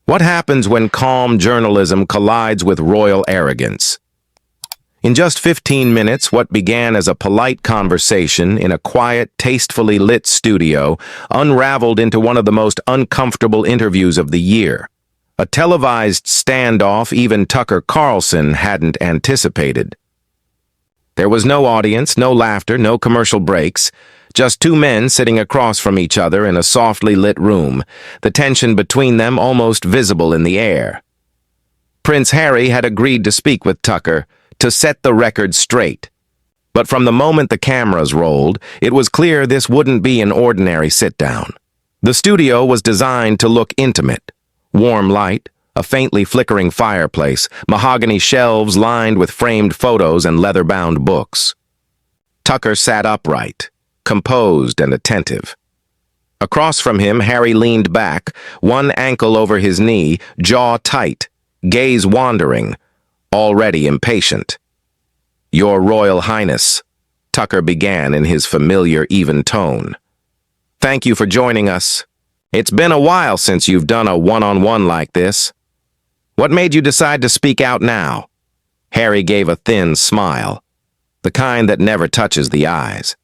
What happens when calm journalism collides with royal arrogance? In just 15 minutes, what began as a polite conversation in a quiet, tastefully lit studio unraveled into one of the most uncomfortable interviews of the year. A televised standoff even Tucker Carlson hadn't anticipated. There was no audience, no laughter, no commercial breaks. Just two men sitting across from each other in a softly lit room, the tension between them almost visible in the air. Prince Harry had agreed to speak with Tucker to set the record straight. But from the moment the cameras rolled, it was clear this wouldn't be an ordinary sit-down. The studio was designed to look intimate. Warm light, a faintly flickering fireplace, mahogany shelves lined with framed photos and leather-bound books. Tucker sat upright, composed and attentive. Across from him, Harry leaned back, one ankle over his knee, jaw tight, gaze wandering, already impatient. "Your Royal Highness," Tucker began in his familiar, even tone. "Thank you for joining us. It's been a while since you've done a one-on-one like this. What made you decide to speak out now?" Harry gave a thin smile, the kind that never touches the eyes.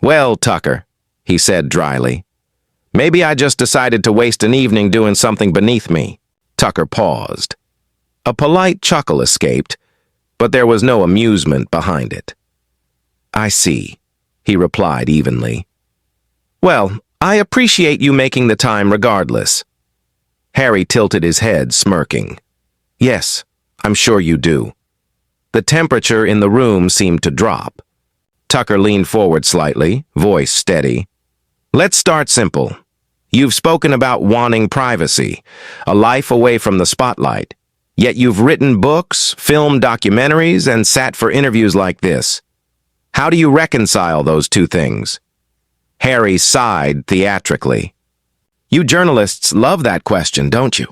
"Well, Tucker," he said dryly, "maybe I just decided to waste an evening doing something beneath me." Tucker paused. A polite chuckle escaped, but there was no amusement behind it. "I see," he replied evenly. "Well, I appreciate you making the time regardless." Harry tilted his head, smirking. "Yes, I'm sure you do." The temperature in the room seemed to drop. Tucker leaned forward slightly, voice steady. "Let's start simple. You've spoken about wanting privacy, a life away from the spotlight. Yet you've written books, filmed documentaries, and sat for interviews like this. How do you reconcile those two things?" Harry sighed theatrically. "You journalists love that question, don't you?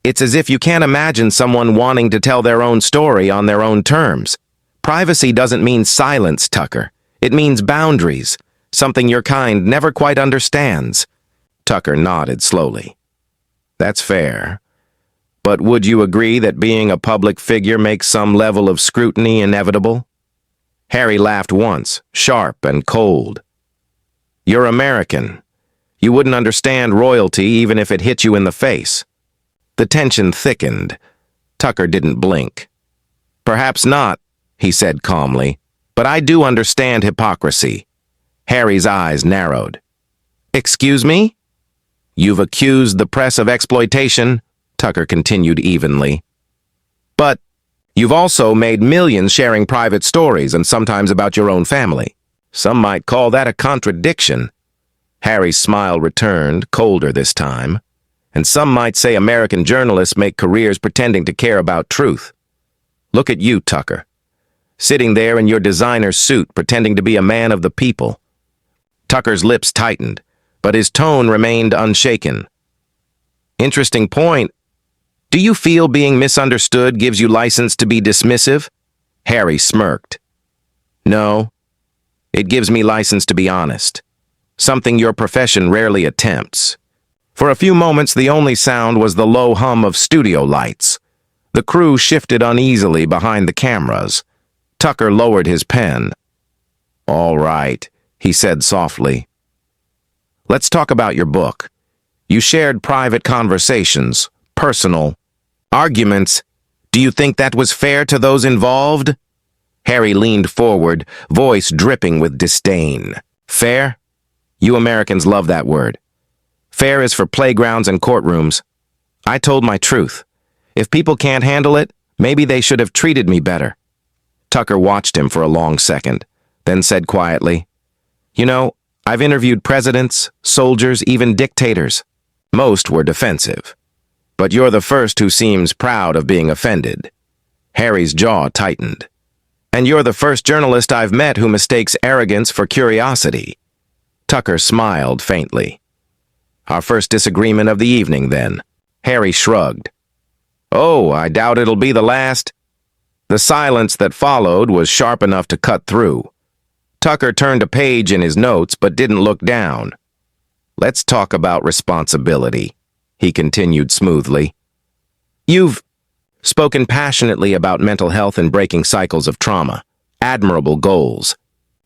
It's as if you can't imagine someone wanting to tell their own story on their own terms. Privacy doesn't mean silence, Tucker. It means boundaries, something your kind never quite understands." Tucker nodded slowly. "That's fair. But would you agree that being a public figure makes some level of scrutiny inevitable?" Harry laughed once, sharp and cold. "You're American. You wouldn't understand royalty even if it hit you in the face." The tension thickened. Tucker didn't blink. "Perhaps not," he said calmly, "but I do understand hypocrisy." Harry's eyes narrowed. "Excuse me?" "You've accused the press of exploitation," Tucker continued evenly. "But you've also made millions sharing private stories and sometimes about your own family. Some might call that a contradiction." Harry's smile returned, colder this time. "And some might say American journalists make careers pretending to care about truth. Look at you, Tucker, sitting there in your designer suit pretending to be a man of the people." Tucker's lips tightened, but his tone remained unshaken. "Interesting point. Do you feel being misunderstood gives you license to be dismissive?" Harry smirked. "No. It gives me license to be honest, something your profession rarely attempts." For a few moments, the only sound was the low hum of studio lights. The crew shifted uneasily behind the cameras. Tucker lowered his pen. "All right," he said softly. "Let's talk about your book. You shared private conversations, personal arguments. Do you think that was fair to those involved?" Harry leaned forward, voice dripping with disdain. "Fair? You Americans love that word. Fair is for playgrounds and courtrooms. I told my truth. If people can't handle it, maybe they should have treated me better." Tucker watched him for a long second, then said quietly, "You know, I've interviewed presidents, soldiers, even dictators. Most were defensive. But you're the first who seems proud of being offended." Harry's jaw tightened. "And you're the first journalist I've met who mistakes arrogance for curiosity." Tucker smiled faintly. "Our first disagreement of the evening, then." Harry shrugged. "Oh, I doubt it'll be the last." The silence that followed was sharp enough to cut through. Tucker turned a page in his notes but didn't look down. "Let's talk about responsibility," he continued smoothly. You've spoken passionately about mental health and breaking cycles of trauma. Admirable goals.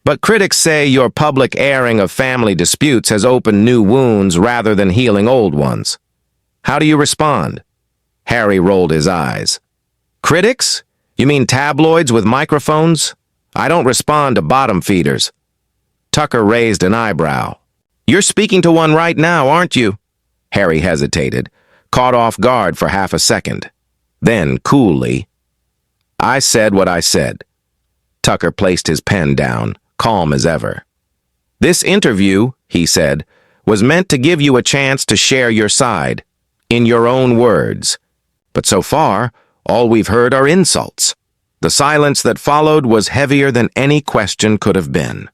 But critics say your public airing of family disputes has opened new wounds rather than healing old ones. How do you respond? Harry rolled his eyes. Critics? You mean tabloids with microphones? I don't respond to bottom feeders. Tucker raised an eyebrow. You're speaking to one right now, aren't you? Harry hesitated, caught off guard for half a second. Then, coolly, I said what I said. Tucker placed his pen down, calm as ever. This interview, he said, was meant to give you a chance to share your side, in your own words. But so far, all we've heard are insults. The silence that followed was heavier than any question could have been.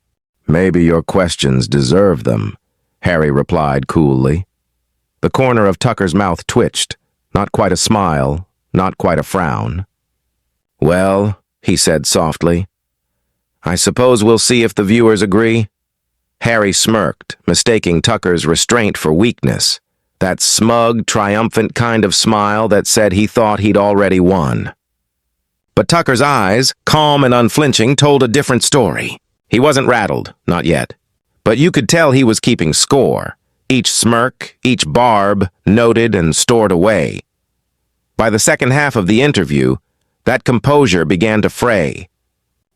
Maybe your questions deserve them, Harry replied coolly. The corner of Tucker's mouth twitched, not quite a smile, not quite a frown. Well, he said softly, I suppose we'll see if the viewers agree. Harry smirked, mistaking Tucker's restraint for weakness, that smug, triumphant kind of smile that said he thought he'd already won. But Tucker's eyes, calm and unflinching, told a different story. He wasn't rattled, not yet. But you could tell he was keeping score, each smirk, each barb, noted and stored away. By the second half of the interview, that composure began to fray.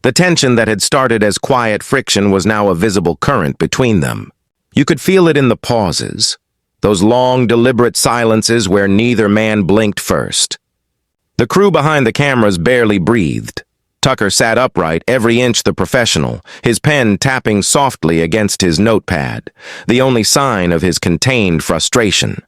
The tension that had started as quiet friction was now a visible current between them. You could feel it in the pauses, those long, deliberate silences where neither man blinked first. The crew behind the cameras barely breathed. Tucker sat upright, every inch the professional, his pen tapping softly against his notepad, the only sign of his contained frustration.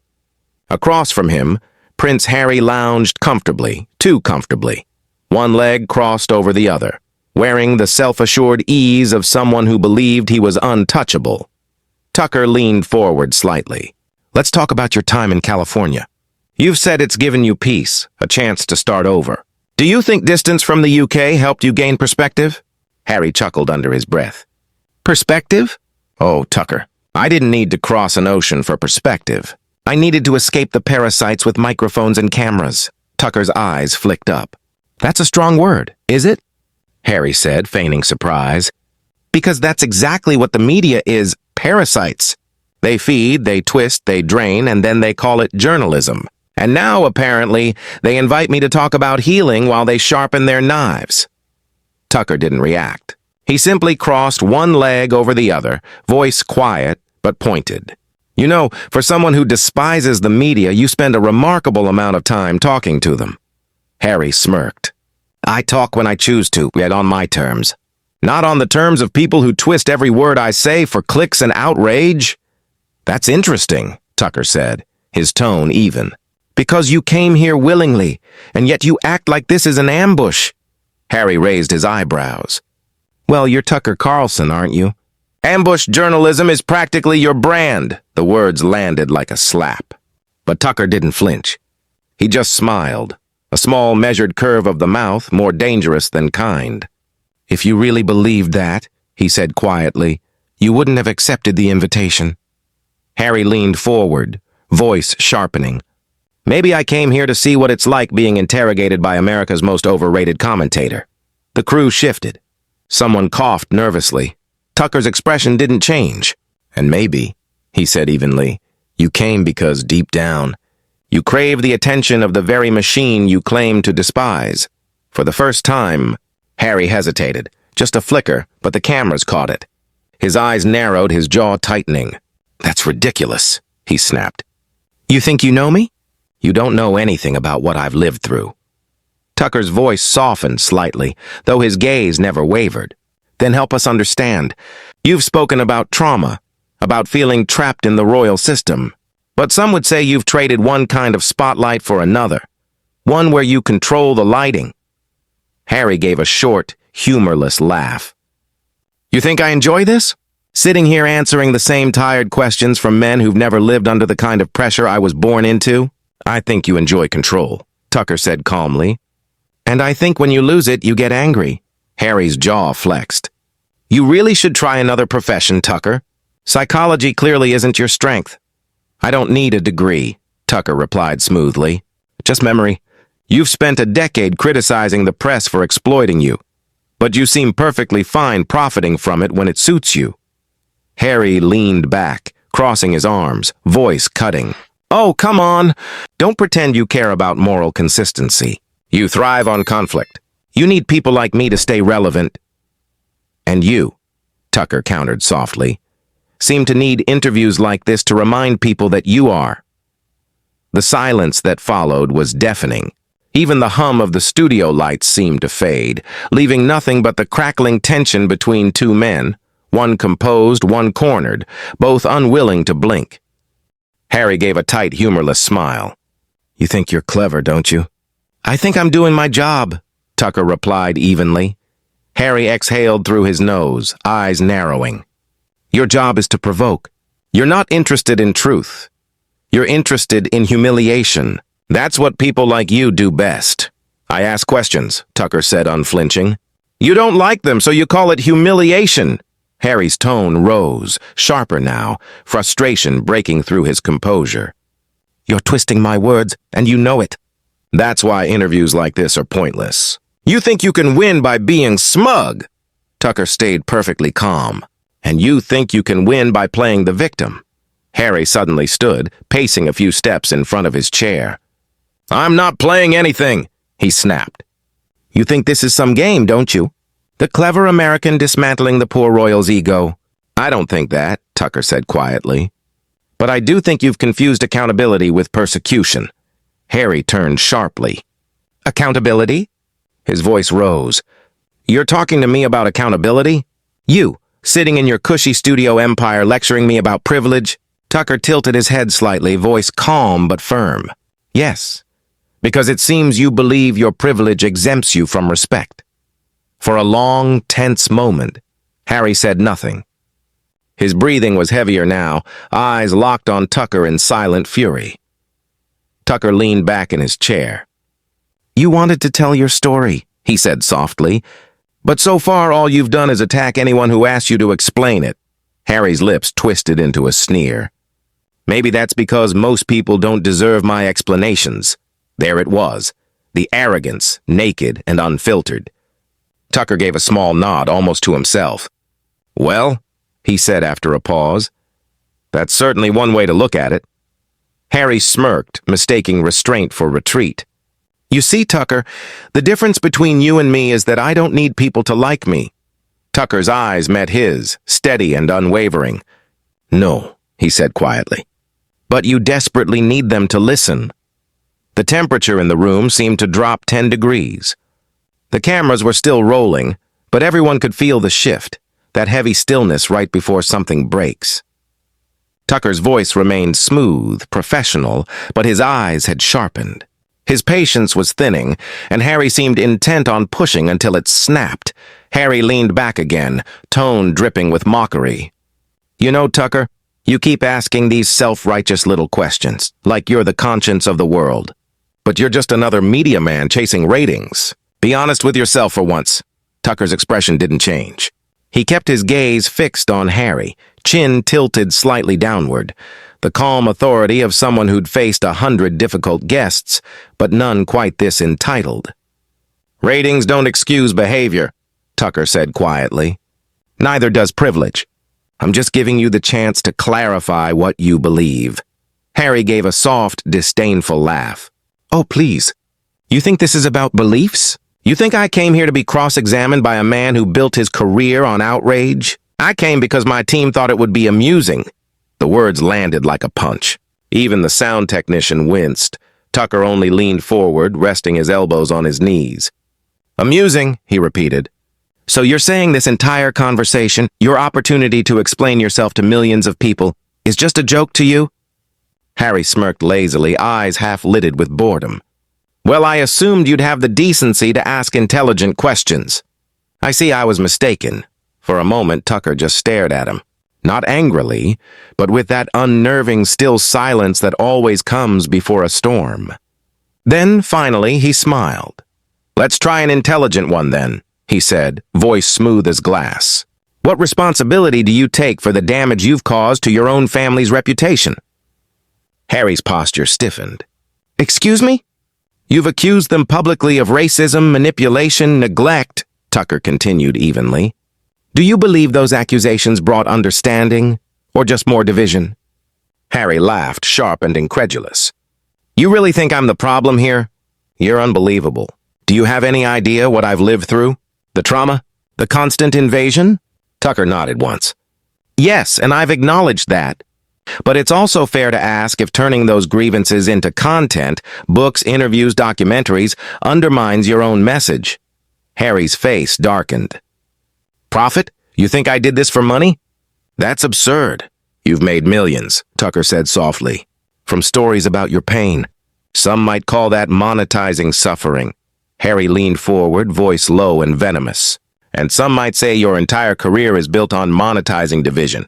Across from him, Prince Harry lounged comfortably, too comfortably, one leg crossed over the other, wearing the self-assured ease of someone who believed he was untouchable. Tucker leaned forward slightly. Let's talk about your time in California. You've said it's given you peace, a chance to start over. Do you think distance from the UK helped you gain perspective? Harry chuckled under his breath. Perspective? Oh, Tucker, I didn't need to cross an ocean for perspective. I needed to escape the parasites with microphones and cameras. Tucker's eyes flicked up. That's a strong word, is it? Harry said, feigning surprise. Because that's exactly what the media is, parasites. They feed, they twist, they drain, and then they call it journalism. And now, apparently, they invite me to talk about healing while they sharpen their knives. Tucker didn't react. He simply crossed one leg over the other, voice quiet but pointed. You know, for someone who despises the media, you spend a remarkable amount of time talking to them. Harry smirked. I talk when I choose to, yet on my terms. Not on the terms of people who twist every word I say for clicks and outrage. That's interesting, Tucker said, his tone even. Because you came here willingly, and yet you act like this is an ambush. Harry raised his eyebrows. Well, you're Tucker Carlson, aren't you? Ambush journalism is practically your brand. The words landed like a slap. But Tucker didn't flinch. He just smiled, a small measured curve of the mouth more dangerous than kind. If you really believed that, he said quietly, you wouldn't have accepted the invitation. Harry leaned forward, voice sharpening. Maybe I came here to see what it's like being interrogated by America's most overrated commentator. The crew shifted. Someone coughed nervously. Tucker's expression didn't change. And maybe, he said evenly, you came because deep down, you crave the attention of the very machine you claim to despise. For the first time, Harry hesitated. Just a flicker, but the cameras caught it. His eyes narrowed, his jaw tightening. That's ridiculous, he snapped. You think you know me? You don't know anything about what I've lived through. Tucker's voice softened slightly, though his gaze never wavered. Then help us understand. You've spoken about trauma, about feeling trapped in the royal system. But some would say you've traded one kind of spotlight for another, one where you control the lighting. Harry gave a short, humorless laugh. You think I enjoy this? Sitting here answering the same tired questions from men who've never lived under the kind of pressure I was born into? I think you enjoy control, Tucker said calmly. And I think when you lose it, you get angry. Harry's jaw flexed. You really should try another profession, Tucker. Psychology clearly isn't your strength. I don't need a degree. Tucker replied smoothly. Just memory. You've spent a decade criticizing the press for exploiting you, but you seem perfectly fine profiting from it when it suits you. Harry leaned back, crossing his arms, voice cutting. Oh, come on. Don't pretend you care about moral consistency. You thrive on conflict. You need people like me to stay relevant. And you, Tucker countered softly, seem to need interviews like this to remind people that you are. The silence that followed was deafening. Even the hum of the studio lights seemed to fade, leaving nothing but the crackling tension between two men, one composed, one cornered, both unwilling to blink. Harry gave a tight, humorless smile. You think you're clever, don't you? I think I'm doing my job, Tucker replied evenly. Harry exhaled through his nose, eyes narrowing. Your job is to provoke. You're not interested in truth. You're interested in humiliation. That's what people like you do best. I ask questions, Tucker said, unflinching. You don't like them, so you call it humiliation. Harry's tone rose, sharper now, frustration breaking through his composure. You're twisting my words, and you know it. That's why interviews like this are pointless. You think you can win by being smug. Tucker stayed perfectly calm. And you think you can win by playing the victim. Harry suddenly stood, pacing a few steps in front of his chair. I'm not playing anything, he snapped. You think this is some game, don't you? The clever American dismantling the poor royal's ego. I don't think that, Tucker said quietly. But I do think you've confused accountability with persecution. Harry turned sharply. Accountability? His voice rose. You're talking to me about accountability? You, sitting in your cushy studio empire lecturing me about privilege? Tucker tilted his head slightly, voice calm but firm. Yes, because it seems you believe your privilege exempts you from respect. For a long, tense moment, Harry said nothing. His breathing was heavier now, eyes locked on Tucker in silent fury. Tucker leaned back in his chair. You wanted to tell your story, he said softly, but so far all you've done is attack anyone who asks you to explain it. Harry's lips twisted into a sneer. Maybe that's because most people don't deserve my explanations. There it was, the arrogance, naked and unfiltered. Tucker gave a small nod, almost to himself. Well, he said after a pause, that's certainly one way to look at it. Harry smirked, mistaking restraint for retreat. You see, Tucker, the difference between you and me is that I don't need people to like me. Tucker's eyes met his, steady and unwavering. No, he said quietly. But you desperately need them to listen. The temperature in the room seemed to drop 10 degrees. The cameras were still rolling, but everyone could feel the shift, that heavy stillness right before something breaks. Tucker's voice remained smooth, professional, but his eyes had sharpened. His patience was thinning, and Harry seemed intent on pushing until it snapped. Harry leaned back again, tone dripping with mockery. You know, Tucker, you keep asking these self-righteous little questions, like you're the conscience of the world. But you're just another media man chasing ratings. Be honest with yourself for once. Tucker's expression didn't change. He kept his gaze fixed on Harry, chin tilted slightly downward, the calm authority of someone who'd faced 100 difficult guests, but none quite this entitled. Ratings don't excuse behavior, Tucker said quietly. Neither does privilege. I'm just giving you the chance to clarify what you believe. Harry gave a soft, disdainful laugh. Oh, please. You think this is about beliefs? You think I came here to be cross-examined by a man who built his career on outrage? I came because my team thought it would be amusing. The words landed like a punch. Even the sound technician winced. Tucker only leaned forward, resting his elbows on his knees. Amusing, he repeated. So you're saying this entire conversation, your opportunity to explain yourself to millions of people, is just a joke to you? Harry smirked lazily, eyes half-lidded with boredom. Well, I assumed you'd have the decency to ask intelligent questions. I see I was mistaken. For a moment, Tucker just stared at him. Not angrily, but with that unnerving still silence that always comes before a storm. Then, finally, he smiled. Let's try an intelligent one, then, he said, voice smooth as glass. What responsibility do you take for the damage you've caused to your own family's reputation? Harry's posture stiffened. Excuse me? You've accused them publicly of racism, manipulation, neglect, Tucker continued evenly. Do you believe those accusations brought understanding, or just more division? Harry laughed, sharp and incredulous. You really think I'm the problem here? You're unbelievable. Do you have any idea what I've lived through? The trauma? The constant invasion? Tucker nodded once. Yes, and I've acknowledged that. But it's also fair to ask if turning those grievances into content, books, interviews, documentaries, undermines your own message. Harry's face darkened. Profit? You think I did this for money? That's absurd. You've made millions, Tucker said softly, from stories about your pain. Some might call that monetizing suffering. Harry leaned forward, voice low and venomous. And some might say your entire career is built on monetizing division.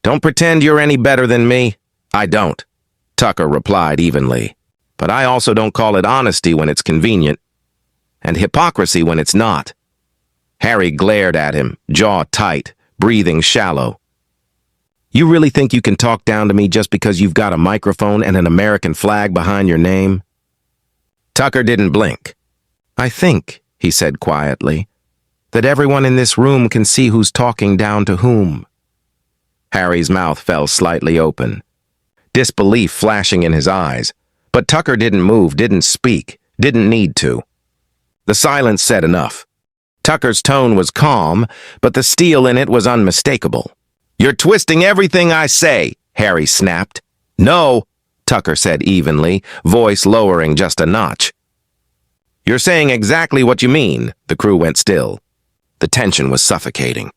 Don't pretend you're any better than me. I don't, Tucker replied evenly. But I also don't call it honesty when it's convenient, and hypocrisy when it's not. Harry glared at him, jaw tight, breathing shallow. You really think you can talk down to me just because you've got a microphone and an American flag behind your name? Tucker didn't blink. I think, he said quietly, that everyone in this room can see who's talking down to whom. Harry's mouth fell slightly open, disbelief flashing in his eyes, but Tucker didn't move, didn't speak, didn't need to. The silence said enough. Tucker's tone was calm, but the steel in it was unmistakable. You're twisting everything I say, Harry snapped. No, Tucker said evenly, voice lowering just a notch. You're saying exactly what you mean. The crew went still. The tension was suffocating.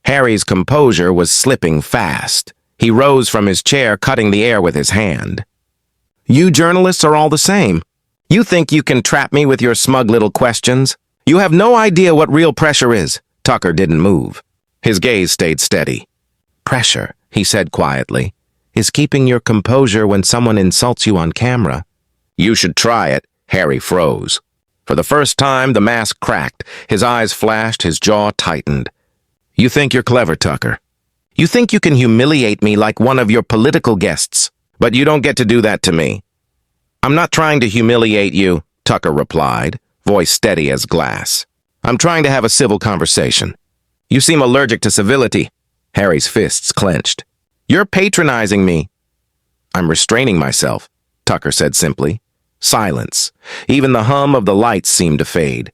Harry's composure was slipping fast. He rose from his chair, cutting the air with his hand. You journalists are all the same. You think you can trap me with your smug little questions? You have no idea what real pressure is. Tucker didn't move. His gaze stayed steady. Pressure, he said quietly, is keeping your composure when someone insults you on camera. You should try it. Harry froze. For the first time, the mask cracked. His eyes flashed, his jaw tightened. You think you're clever, Tucker. You think you can humiliate me like one of your political guests, but you don't get to do that to me. I'm not trying to humiliate you, Tucker replied, voice steady as glass. I'm trying to have a civil conversation. You seem allergic to civility. Harry's fists clenched. You're patronizing me. I'm restraining myself, Tucker said simply. Silence. Even the hum of the lights seemed to fade.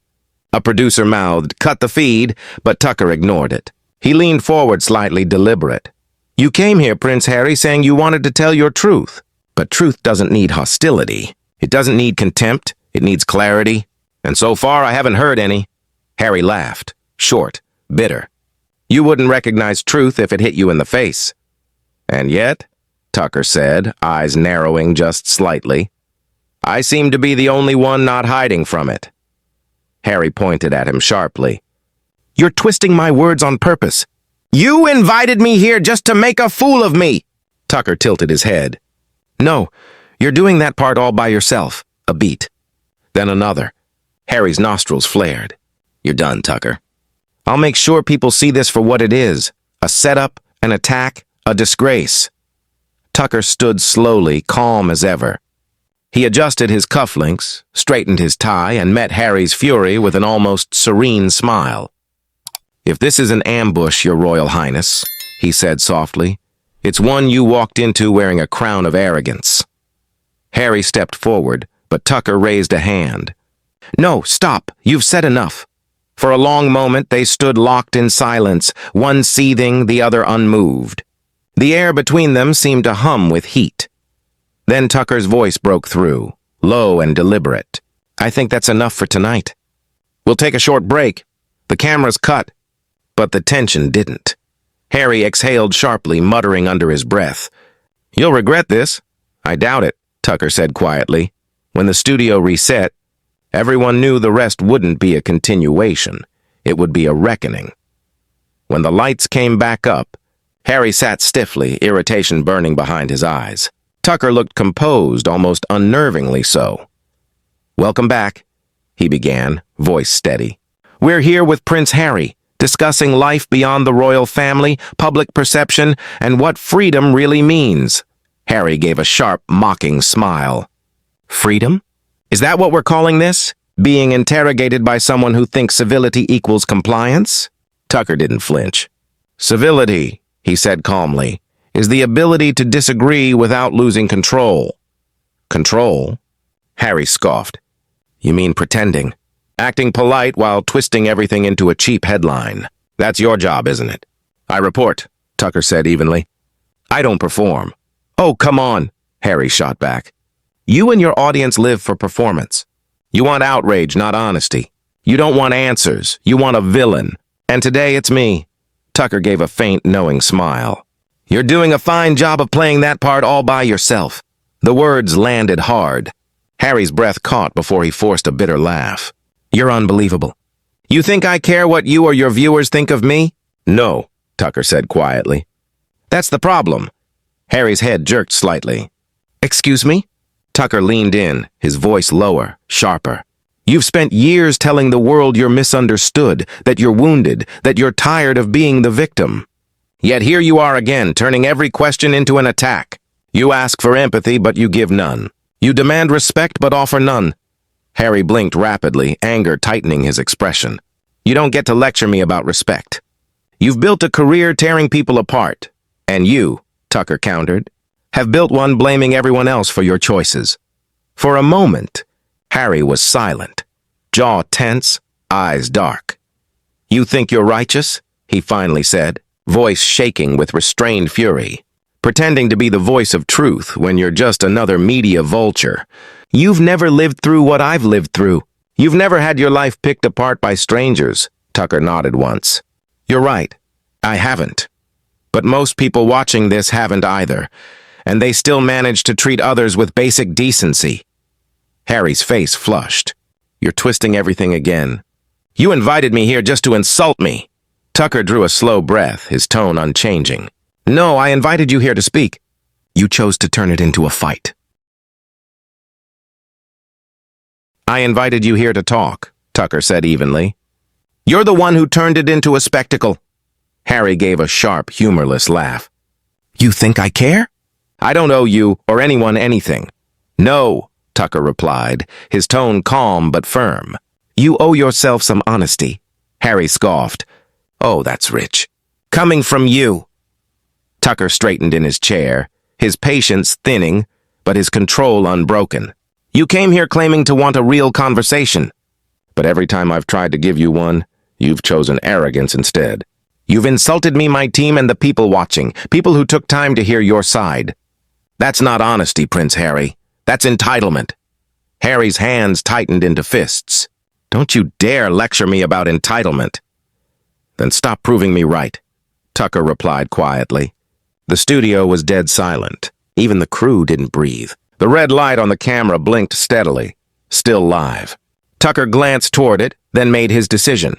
A producer mouthed, cut the feed, but Tucker ignored it. He leaned forward slightly, deliberate. You came here, Prince Harry, saying you wanted to tell your truth. But truth doesn't need hostility. It doesn't need contempt. It needs clarity. And so far, I haven't heard any. Harry laughed, short, bitter. You wouldn't recognize truth if it hit you in the face. And yet, Tucker said, eyes narrowing just slightly, I seem to be the only one not hiding from it. Harry pointed at him sharply. You're twisting my words on purpose. You invited me here just to make a fool of me. Tucker tilted his head. No, you're doing that part all by yourself. A beat. Then another. Harry's nostrils flared. You're done, Tucker. I'll make sure people see this for what it is. A setup, an attack, a disgrace. Tucker stood slowly, calm as ever. He adjusted his cufflinks, straightened his tie, and met Harry's fury with an almost serene smile. If this is an ambush, Your Royal Highness, he said softly, it's one you walked into wearing a crown of arrogance. Harry stepped forward, but Tucker raised a hand. No, stop. You've said enough. For a long moment, they stood locked in silence, one seething, the other unmoved. The air between them seemed to hum with heat. Then Tucker's voice broke through, low and deliberate. I think that's enough for tonight. We'll take a short break. The camera's cut. But the tension didn't. Harry exhaled sharply, muttering under his breath. You'll regret this. I doubt it, Tucker said quietly. When the studio reset, everyone knew the rest wouldn't be a continuation. It would be a reckoning. When the lights came back up, Harry sat stiffly, irritation burning behind his eyes. Tucker looked composed, almost unnervingly so. Welcome back, he began, voice steady. We're here with Prince Harry, discussing life beyond the royal family, public perception, and what freedom really means. Harry gave a sharp, mocking smile. Freedom? Is that what we're calling this? Being interrogated by someone who thinks civility equals compliance? Tucker didn't flinch. Civility, he said calmly, is the ability to disagree without losing control. Control? Harry scoffed. You mean pretending? Acting polite while twisting everything into a cheap headline. That's your job, isn't it? I report, Tucker said evenly. I don't perform. Oh, come on, Harry shot back. You and your audience live for performance. You want outrage, not honesty. You don't want answers. You want a villain. And today it's me. Tucker gave a faint, knowing smile. You're doing a fine job of playing that part all by yourself. The words landed hard. Harry's breath caught before he forced a bitter laugh. You're unbelievable. You think I care what you or your viewers think of me? No, Tucker said quietly. That's the problem. Harry's head jerked slightly. Excuse me? Tucker leaned in, his voice lower, sharper. You've spent years telling the world you're misunderstood, that you're wounded, that you're tired of being the victim. Yet here you are again, turning every question into an attack. You ask for empathy, but you give none. You demand respect, but offer none. Harry blinked rapidly, anger tightening his expression. You don't get to lecture me about respect. You've built a career tearing people apart. And you, Tucker countered, have built one blaming everyone else for your choices. For a moment, Harry was silent, jaw tense, eyes dark. You think you're righteous? He finally said, voice shaking with restrained fury, pretending to be the voice of truth when you're just another media vulture. You've never lived through what I've lived through. You've never had your life picked apart by strangers. Tucker nodded once. You're right, I haven't. But most people watching this haven't either, and they still manage to treat others with basic decency. Harry's face flushed. You're twisting everything again. You invited me here just to insult me. Tucker drew a slow breath, his tone unchanging. No, I invited you here to speak. You chose to turn it into a fight. I invited you here to talk, Tucker said evenly. You're the one who turned it into a spectacle. Harry gave a sharp, humorless laugh. You think I care? I don't owe you or anyone anything. No, Tucker replied, his tone calm but firm. You owe yourself some honesty. Harry scoffed. Oh, that's rich. Coming from you. Tucker straightened in his chair, his patience thinning, but his control unbroken. You came here claiming to want a real conversation. But every time I've tried to give you one, you've chosen arrogance instead. You've insulted me, my team, and the people watching, people who took time to hear your side. That's not honesty, Prince Harry. That's entitlement. Harry's hands tightened into fists. Don't you dare lecture me about entitlement. Then stop proving me right, Tucker replied quietly. The studio was dead silent. Even the crew didn't breathe. The red light on the camera blinked steadily, still live. Tucker glanced toward it, then made his decision.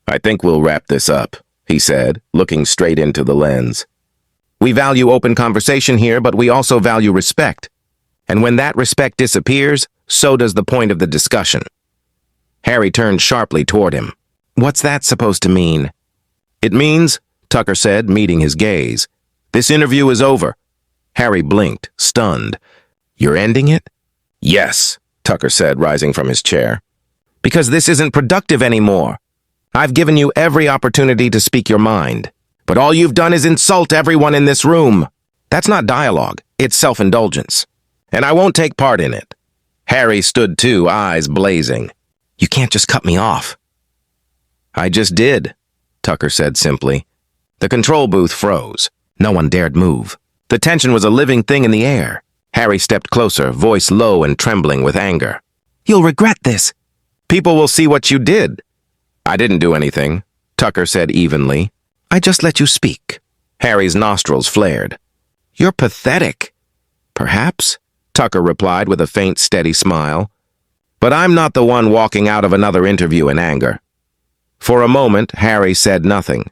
I think we'll wrap this up, he said, looking straight into the lens. We value open conversation here, but we also value respect. And when that respect disappears, so does the point of the discussion. Harry turned sharply toward him. What's that supposed to mean? It means, Tucker said, meeting his gaze, this interview is over. Harry blinked, stunned. You're ending it? Yes, Tucker said, rising from his chair. Because this isn't productive anymore. I've given you every opportunity to speak your mind, but all you've done is insult everyone in this room. That's not dialogue, it's self-indulgence. And I won't take part in it. Harry stood too, eyes blazing. You can't just cut me off. I just did, Tucker said simply. The control booth froze. No one dared move. The tension was a living thing in the air. Harry stepped closer, voice low and trembling with anger. You'll regret this. People will see what you did. I didn't do anything, Tucker said evenly. I just let you speak. Harry's nostrils flared. You're pathetic. Perhaps, Tucker replied with a faint, steady smile. But I'm not the one walking out of another interview in anger. For a moment, Harry said nothing.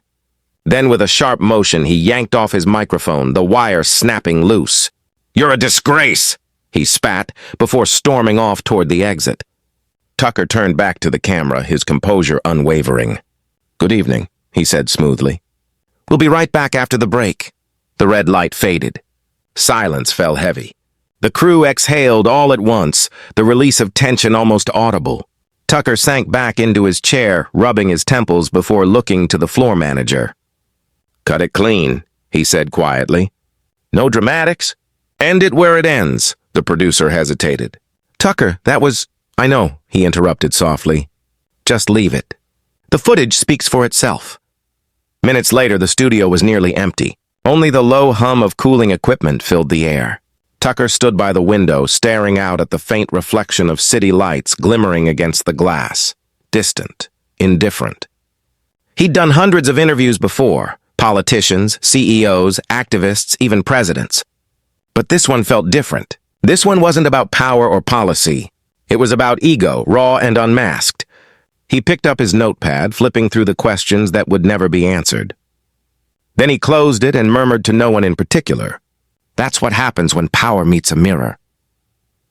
Then with a sharp motion, he yanked off his microphone, the wire snapping loose. You're a disgrace, he spat, before storming off toward the exit. Tucker turned back to the camera, his composure unwavering. Good evening, he said smoothly. We'll be right back after the break. The red light faded. Silence fell heavy. The crew exhaled all at once, the release of tension almost audible. Tucker sank back into his chair, rubbing his temples before looking to the floor manager. "Cut it clean," he said quietly. "No dramatics. End it where it ends," the producer hesitated. "Tucker, that was—" "I know," he interrupted softly. "Just leave it. The footage speaks for itself." Minutes later, the studio was nearly empty. Only the low hum of cooling equipment filled the air. Tucker stood by the window, staring out at the faint reflection of city lights glimmering against the glass. Distant, indifferent. He'd done hundreds of interviews before. Politicians, CEOs, activists, even presidents. But this one felt different. This one wasn't about power or policy. It was about ego, raw and unmasked. He picked up his notepad, flipping through the questions that would never be answered. Then he closed it and murmured to no one in particular. That's what happens when power meets a mirror.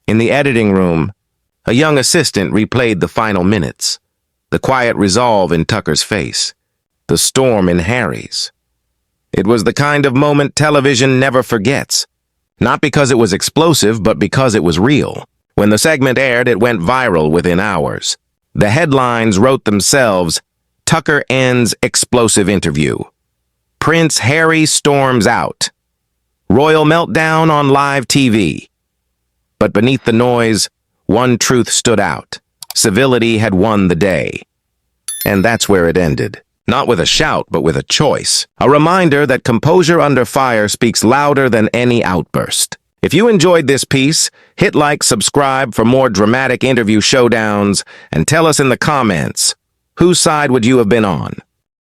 In the editing room, a young assistant replayed the final minutes. The quiet resolve in Tucker's face. The storm in Harry's. It was the kind of moment television never forgets. Not because it was explosive, but because it was real. When the segment aired, it went viral within hours. The headlines wrote themselves, "Tucker ends explosive interview. Prince Harry storms out. Royal meltdown on live TV." But beneath the noise, one truth stood out. Civility had won the day. And that's where it ended. Not with a shout, but with a choice. A reminder that composure under fire speaks louder than any outburst. If you enjoyed this piece, hit like, subscribe for more dramatic interview showdowns, and tell us in the comments, whose side would you have been on?